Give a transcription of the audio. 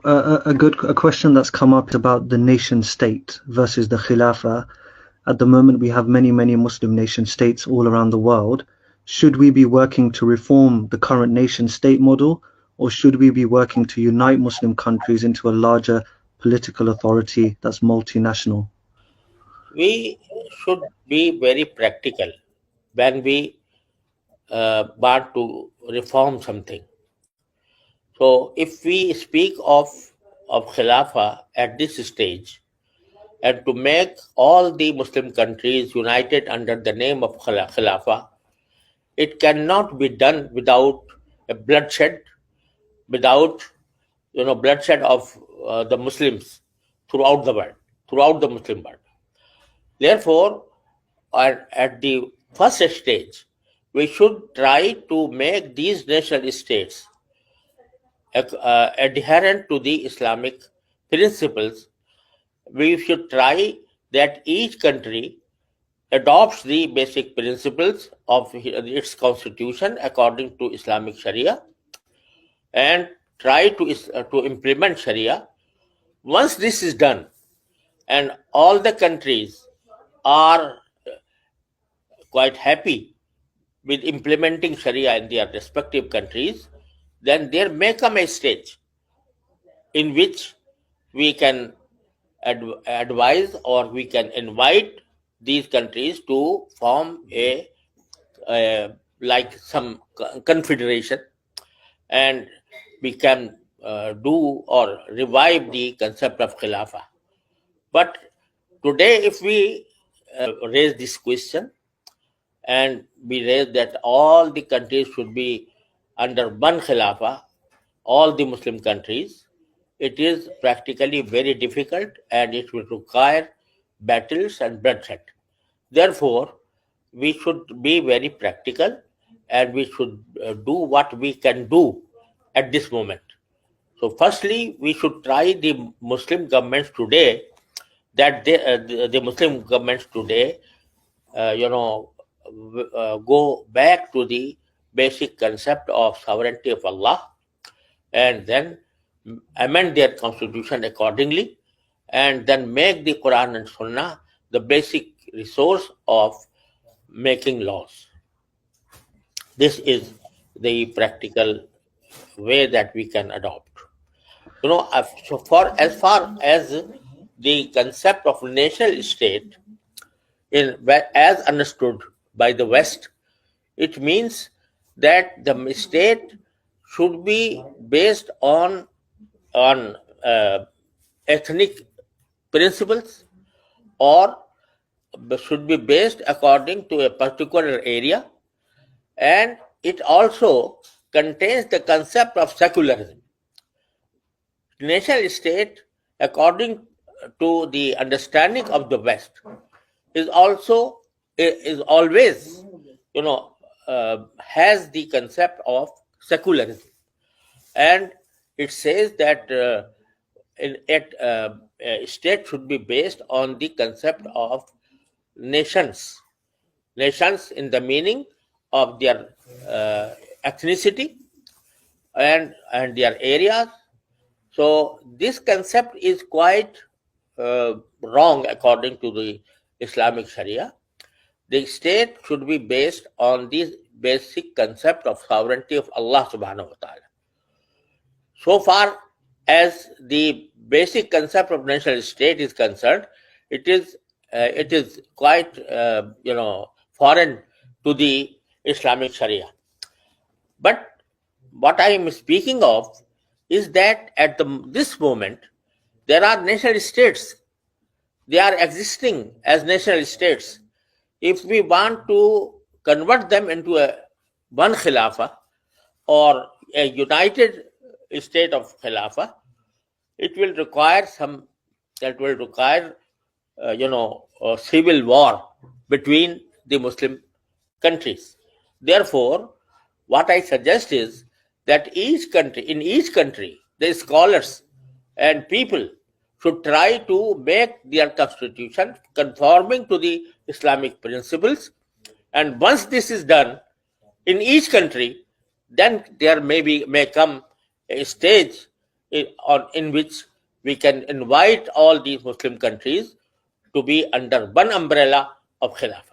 A question that's come up is about the nation state versus the Khilafah. At the moment, we have many Muslim nation states all around the world. Should we be working to reform the current nation state model, or should we be working to unite Muslim countries into a larger political authority that's multinational? We should be very practical when we want to reform something. So, if we speak of Khilafah at this stage, and to make all the Muslim countries united under the name of Khilafah, it cannot be done without a bloodshed, without bloodshed of the Muslims throughout the world, throughout the Muslim world. Therefore, at the first stage, we should try to make these nation states adherent to the Islamic principles. We should try that each country adopts the basic principles of its constitution according to Islamic Sharia and try to implement Sharia. Once this is done, and all the countries are quite happy with implementing Sharia in their respective countries, then there may come a stage in which we can advise or we can invite these countries to form a like some confederation, and we can do or revive the concept of Khilafah. But today, if we raise this question and we raise that all the countries should be under one Khilafah, all the Muslim countries, it is practically very difficult and it will require battles and bloodshed. Therefore, we should be very practical and we should do what we can do at this moment. So, firstly, we should try the Muslim governments today that the Muslim governments today, go back to the basic concept of sovereignty of Allah and then amend their constitution accordingly, and then make the Quran and Sunnah the basic resource of making laws. This is the practical way that we can adopt. So as far as the concept of nation state, as understood by the West, it means that the state should be based on ethnic principles, or should be based according to a particular area, and it also contains the concept of secularism. Nation state, according to the understanding of the West, is always has the concept of secularism, and it says that a state should be based on the concept of nations in the meaning of their ethnicity and their areas. So this concept is quite wrong according to the Islamic Sharia. The state should be based on this basic concept of sovereignty of Allah subhanahu wa ta'ala. So far as the basic concept of national state is concerned, it is quite foreign to the Islamic Sharia. But what I am speaking of is that at this moment there are national states. They are existing as national states. If we want to convert them into one Khilafah or a united state of Khilafah, it will require a civil war between the Muslim countries. Therefore, what I suggest is that in each country, the scholars and people should try to make their constitution conforming to the Islamic principles. And once this is done in each country, then there may come a stage in which we can invite all these Muslim countries to be under one umbrella of Khilafat.